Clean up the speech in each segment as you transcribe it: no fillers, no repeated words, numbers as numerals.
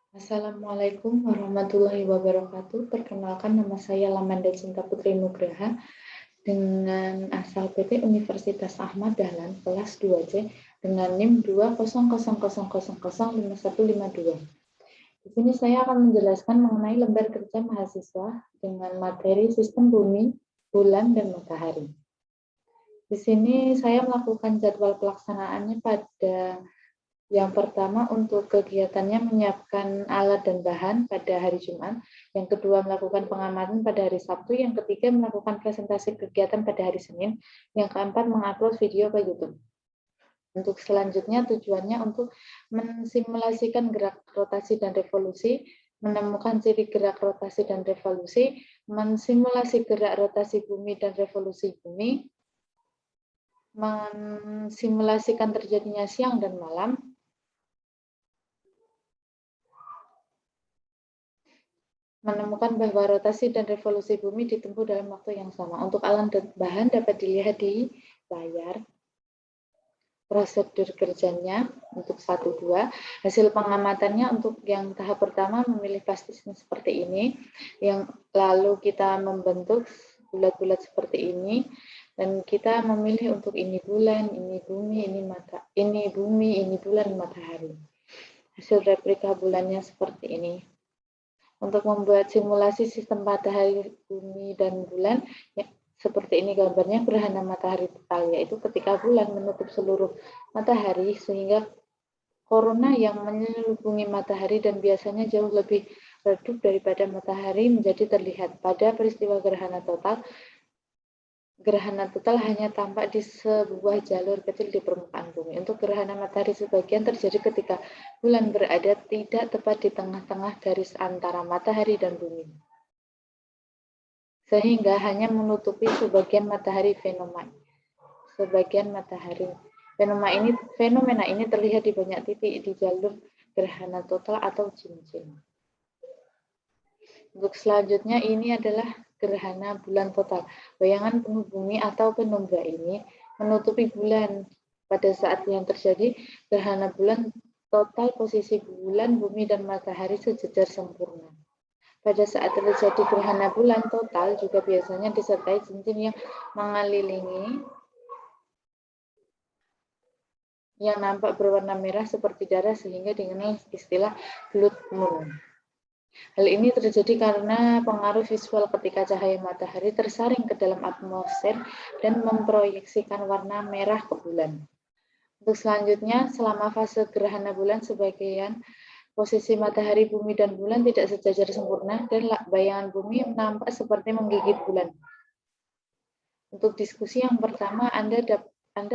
Assalamualaikum warahmatullahi wabarakatuh. Perkenalkan, nama saya Lamanda Cinta Putri Nugraha dengan asal PT Universitas Ahmad Dahlan kelas 2C dengan NIM 200005152. Di sini saya akan menjelaskan mengenai lembar kerja mahasiswa dengan materi sistem bumi, bulan, dan matahari. Di sini saya melakukan jadwal pelaksanaannya pada yang pertama untuk kegiatannya menyiapkan alat dan bahan pada hari Jumat, yang kedua melakukan pengamatan pada hari Sabtu, yang ketiga melakukan presentasi kegiatan pada hari Senin, yang keempat mengupload video ke YouTube. Untuk selanjutnya tujuannya untuk mensimulasikan gerak rotasi dan revolusi, menemukan ciri gerak rotasi dan revolusi, mensimulasi gerak rotasi bumi dan revolusi bumi, mensimulasikan terjadinya siang dan malam, menemukan bahwa rotasi dan revolusi bumi ditempuh dalam waktu yang sama. Untuk alat dan bahan dapat dilihat di layar. Prosedur kerjanya untuk 1-2. Hasil pengamatannya untuk yang tahap pertama memilih plastisme seperti ini. Yang lalu kita membentuk bulat-bulat seperti ini. Dan kita memilih untuk ini bulan, ini bumi, ini bulan, matahari. Hasil replika bulannya seperti ini. Untuk membuat simulasi sistem matahari, bumi, dan bulan, ya, seperti ini gambarnya gerhana matahari total, yaitu ketika bulan menutup seluruh matahari sehingga korona yang menyelubungi matahari dan biasanya jauh lebih redup daripada matahari menjadi terlihat. Pada peristiwa gerhana total hanya tampak di sebuah jalur kecil di permukaan bumi. Untuk gerhana matahari sebagian terjadi ketika bulan berada tidak tepat di tengah-tengah garis antara matahari dan bumi, sehingga hanya menutupi sebagian matahari. Fenomena ini terlihat di banyak titik di jalur gerhana total atau cincin. Untuk selanjutnya ini adalah gerhana bulan total. Bayangan penuh bumi atau penumbra ini menutupi bulan. Pada saat yang terjadi gerhana bulan total, posisi bulan, bumi, dan matahari sejajar sempurna. Pada saat terjadi gerhana bulan total juga biasanya disertai cincin yang mengelilingi yang nampak berwarna merah seperti darah sehingga dikenal istilah blood moon. Hal ini terjadi karena pengaruh visual ketika cahaya matahari tersaring ke dalam atmosfer dan memproyeksikan warna merah ke bulan. Untuk selanjutnya, selama fase gerhana bulan sebagian posisi matahari, bumi, dan bulan tidak sejajar sempurna dan bayangan bumi nampak seperti menggigit bulan. Untuk diskusi yang pertama, Anda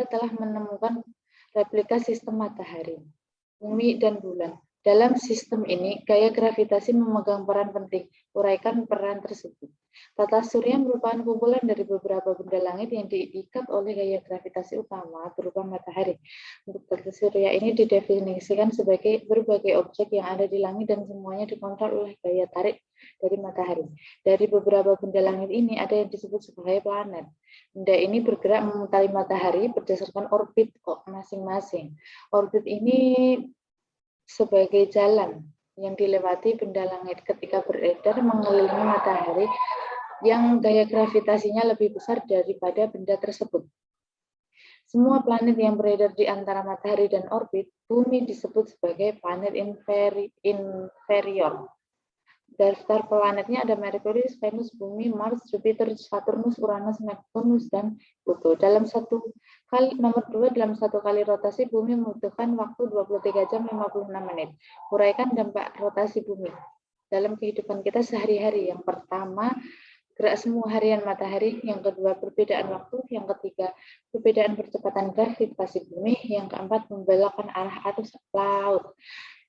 telah menemukan replika sistem matahari, bumi, dan bulan. Dalam sistem ini, gaya gravitasi memegang peran penting. Uraikan peran tersebut. Tata surya merupakan kumpulan dari beberapa benda langit yang diikat oleh gaya gravitasi utama berupa matahari. Untuk tata surya ini didefinisikan sebagai berbagai objek yang ada di langit dan semuanya dikontrol oleh gaya tarik dari matahari. Dari beberapa benda langit ini ada yang disebut sebagai planet. Benda ini bergerak memutari matahari berdasarkan orbit masing-masing. Orbit ini sebagai jalan yang dilewati benda langit ketika beredar mengelilingi matahari yang gaya gravitasinya lebih besar daripada benda tersebut. Semua planet yang beredar di antara matahari dan orbit bumi disebut sebagai planet inferior. Daftar planetnya ada Merkurius, Venus, Bumi, Mars, Jupiter, Saturnus, Uranus, Neptunus, dan Pluto. Nomor 2, dalam satu kali rotasi bumi membutuhkan waktu 23 jam 56 menit. Uraikan dampak rotasi bumi dalam kehidupan kita sehari-hari. Yang pertama, gerak semu harian matahari. Yang kedua, perbedaan waktu. Yang ketiga, perbedaan percepatan gravitasi bumi. Yang keempat, membelokkan arah arus laut.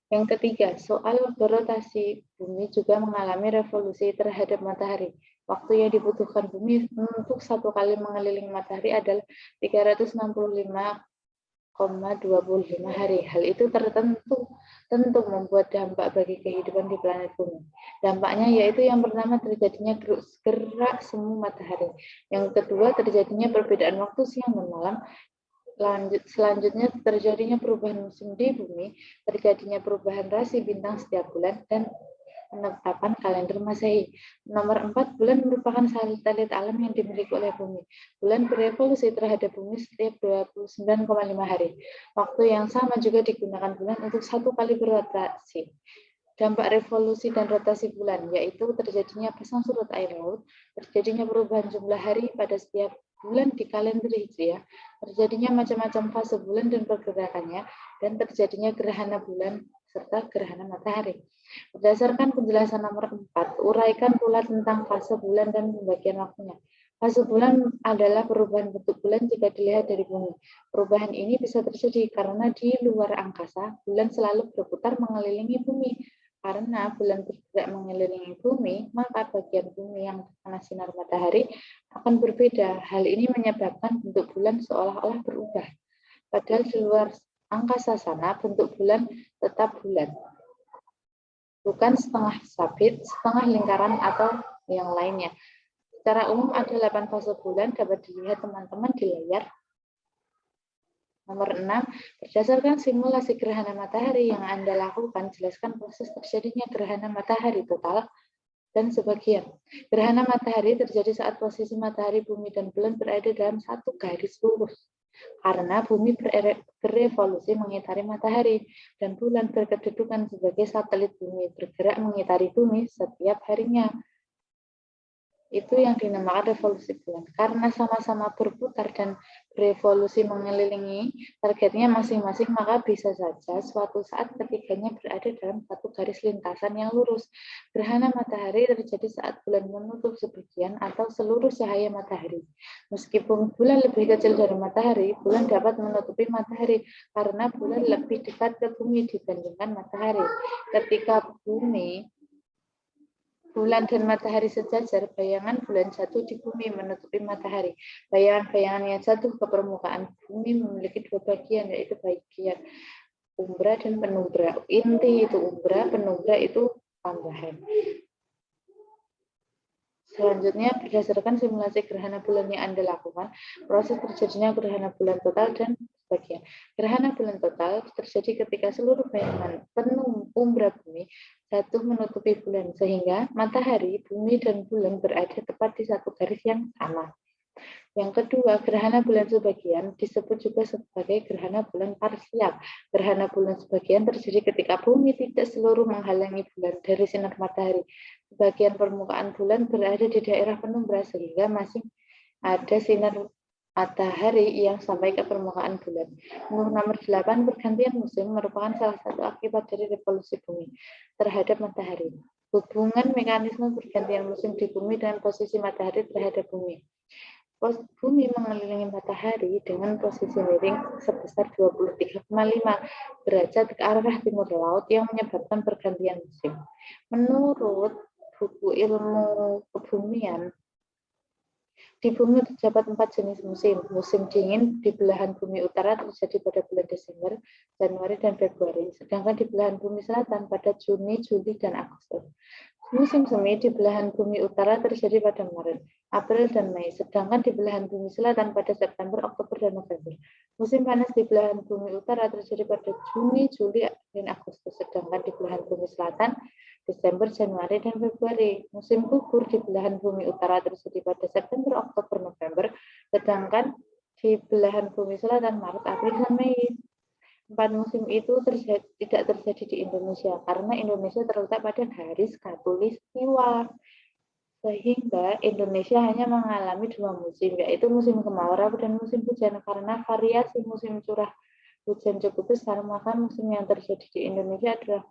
Yang ketiga, soal berotasi bumi juga mengalami revolusi terhadap matahari. Waktu yang dibutuhkan bumi untuk satu kali mengelilingi matahari adalah 365,25 hari. Hal itu tentu membuat dampak bagi kehidupan di planet bumi. Dampaknya yaitu yang pertama, terjadinya gerak semu matahari. Yang kedua, terjadinya perbedaan waktu siang dan malam. Selanjutnya terjadinya perubahan musim di bumi, terjadinya perubahan rasi bintang setiap bulan, dan penetapan kalender Masehi. Nomor 4, bulan merupakan satelit alam yang dimiliki oleh bumi. Bulan berevolusi terhadap bumi setiap 29,5 hari. Waktu yang sama juga digunakan bulan untuk satu kali berotasi. Dampak revolusi dan rotasi bulan, yaitu terjadinya pasang surut air laut, terjadinya perubahan jumlah hari pada setiap bulan di kalender Hijriah, terjadinya macam-macam fase bulan dan pergerakannya, dan terjadinya gerhana bulan serta gerhana matahari. Berdasarkan penjelasan nomor 4, uraikan pula tentang fase bulan dan pembagian waktunya. Fase bulan adalah perubahan bentuk bulan jika dilihat dari bumi. Perubahan ini bisa terjadi karena di luar angkasa, bulan selalu berputar mengelilingi bumi. Karena bulan bergerak mengelilingi bumi, maka bagian bumi yang terkena sinar matahari akan berbeda. Hal ini menyebabkan bentuk bulan seolah-olah berubah. Padahal di luar angkasa sana, bentuk bulan tetap bulat. Bukan setengah sabit, setengah lingkaran, atau yang lainnya. Secara umum ada 8 fase bulan, dapat dilihat teman-teman di layar. Nomor 6, berdasarkan simulasi gerhana matahari yang Anda lakukan, jelaskan proses terjadinya gerhana matahari total dan sebagian. Gerhana matahari terjadi saat posisi matahari, bumi, dan bulan berada dalam satu garis lurus. Karena bumi berevolusi mengitari matahari, dan bulan berkedudukan sebagai satelit bumi, bergerak mengitari bumi setiap harinya. Itu yang dinamakan revolusi bulan. Karena sama-sama berputar dan berevolusi mengelilingi targetnya masing-masing, maka bisa saja suatu saat ketiganya berada dalam satu garis lintasan yang lurus. Gerhana matahari terjadi saat bulan menutup sebagian atau seluruh cahaya matahari. Meskipun bulan lebih kecil dari matahari, bulan dapat menutupi matahari karena bulan lebih dekat ke bumi dibandingkan matahari. Ketika bulan dan matahari sejajar, bayangan bulan jatuh di bumi menutupi matahari. Bayangan-bayangan yang jatuh ke permukaan bumi memiliki dua bagian, yaitu bagian umbra dan penumbra. Inti itu umbra, penumbra itu tambahan. Selanjutnya, berdasarkan simulasi gerhana bulan yang Anda lakukan, proses terjadinya gerhana bulan total dan sebagian. Gerhana bulan total terjadi ketika seluruh bayangan penuh umbra bumi jatuh menutupi bulan, sehingga matahari, bumi, dan bulan berada tepat di satu garis yang sama. Yang kedua, gerhana bulan sebagian disebut juga sebagai gerhana bulan parsial. Gerhana bulan sebagian terjadi ketika bumi tidak seluruh menghalangi bulan dari sinar matahari. Sebagian permukaan bulan berada di daerah penumbra sehingga masih ada sinar matahari yang sampai ke permukaan bulan. Nomor 8, pergantian musim merupakan salah satu akibat dari revolusi bumi terhadap matahari. Hubungan mekanisme pergantian musim di bumi dengan posisi matahari terhadap bumi. Bumi mengelilingi matahari dengan posisi miring sebesar 23,5 derajat ke arah timur laut yang menyebabkan pergantian musim. Menurut buku ilmu kebumian, di bumi terdapat 4 jenis musim. Musim dingin di belahan bumi utara terjadi pada bulan Desember, Januari, dan Februari. Sedangkan di belahan bumi selatan pada Juni, Juli, dan Agustus. Musim semi di belahan bumi utara terjadi pada Maret, April, dan Mei. Sedangkan di belahan bumi selatan pada September, Oktober, dan November. Musim panas di belahan bumi utara terjadi pada Juni, Juli, dan Agustus. Sedangkan di belahan bumi selatan Desember, Januari, dan Februari. Musim gugur di belahan bumi utara terjadi pada September, Oktober, November, sedangkan di belahan bumi selatan Maret, April, dan Mei. 4 musim itu tidak terjadi di Indonesia karena Indonesia terletak pada garis khatulistiwa. Sehingga Indonesia hanya mengalami 2 musim, yaitu musim kemarau dan musim hujan. Karena variasi musim curah hujan cukup besar, maka musim yang terjadi di Indonesia adalah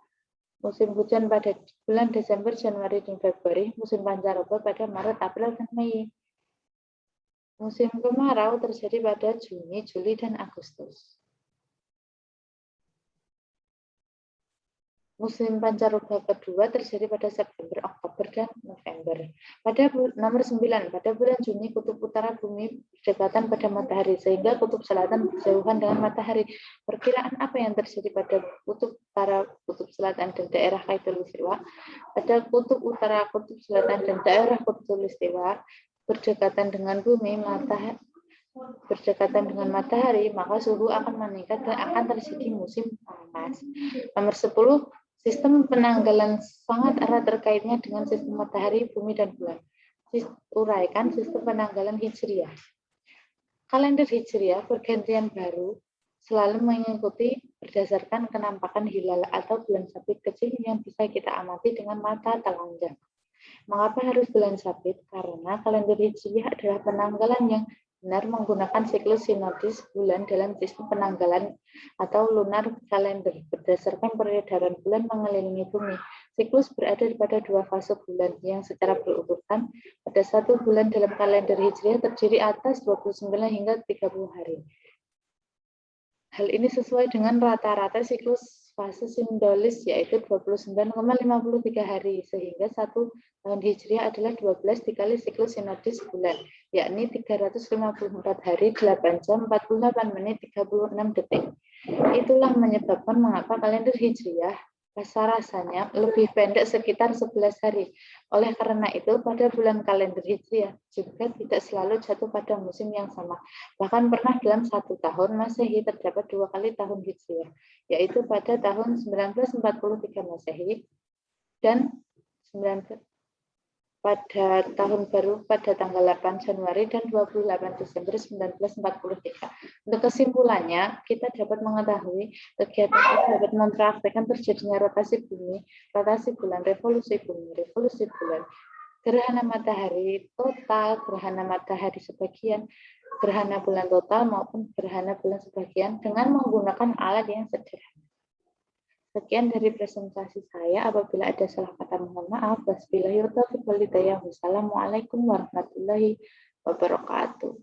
musim hujan pada bulan Desember, Januari, dan Februari, musim pancaroba pada Maret, April, dan Mei. Musim kemarau terjadi pada Juni, Juli, dan Agustus. Musim pancaroba kedua terjadi pada September, Oktober, dan November. Pada nomor 9, pada bulan Juni kutub utara bumi berdekatan pada matahari sehingga kutub selatan berjauhan dengan matahari. Perkiraan apa yang terjadi pada kutub utara, kutub selatan, dan daerah khatulistiwa? Pada kutub utara, kutub selatan, dan daerah khatulistiwa berdekatan dengan bumi, berdekatan dengan matahari, maka suhu akan meningkat dan akan terjadi musim panas. Nomor 10, sistem penanggalan sangat erat terkaitnya dengan sistem matahari, bumi, dan bulan. Uraikan sistem penanggalan Hijriah. Kalender Hijriah pergantian baru selalu mengikuti berdasarkan kenampakan hilal atau bulan sabit kecil yang bisa kita amati dengan mata telanjang. Mengapa harus bulan sabit? Karena kalender Hijriah adalah penanggalan yang benar menggunakan siklus sinodis bulan dalam sistem penanggalan atau lunar kalender berdasarkan peredaran bulan mengelilingi bumi. Siklus berada pada dua fase bulan yang secara berurutan pada satu bulan dalam kalender Hijriah terdiri atas 29 hingga 30 hari. Hal ini sesuai dengan rata-rata siklus fase sinodis yaitu 29,53 hari, sehingga satu tahun Hijriah adalah 12 dikali siklus sinodis bulan, yakni 354 hari, 8 jam, 48 menit, 36 detik. Itulah menyebabkan mengapa kalender Hijriah rasa-rasanya lebih pendek sekitar 11 hari. Oleh karena itu, pada bulan kalender Hijriah juga tidak selalu jatuh pada musim yang sama. Bahkan pernah dalam satu tahun Masehi terdapat 2 kali tahun Hijriah, yaitu pada tahun 1943 Masehi dan pada tahun baru pada tanggal 8 Januari dan 28 Desember 1943. Untuk kesimpulannya, kita dapat mengetahui kegiatan ini dapat mempraktikkan terjadinya rotasi bumi, rotasi bulan, revolusi bumi, revolusi bulan, gerhana matahari total, gerhana matahari sebagian, gerhana bulan total maupun gerhana bulan sebagian dengan menggunakan alat yang sederhana. Sekian dari presentasi saya. Apabila ada salah kata mohon maaf. Wassalamualaikum warahmatullahi wabarakatuh.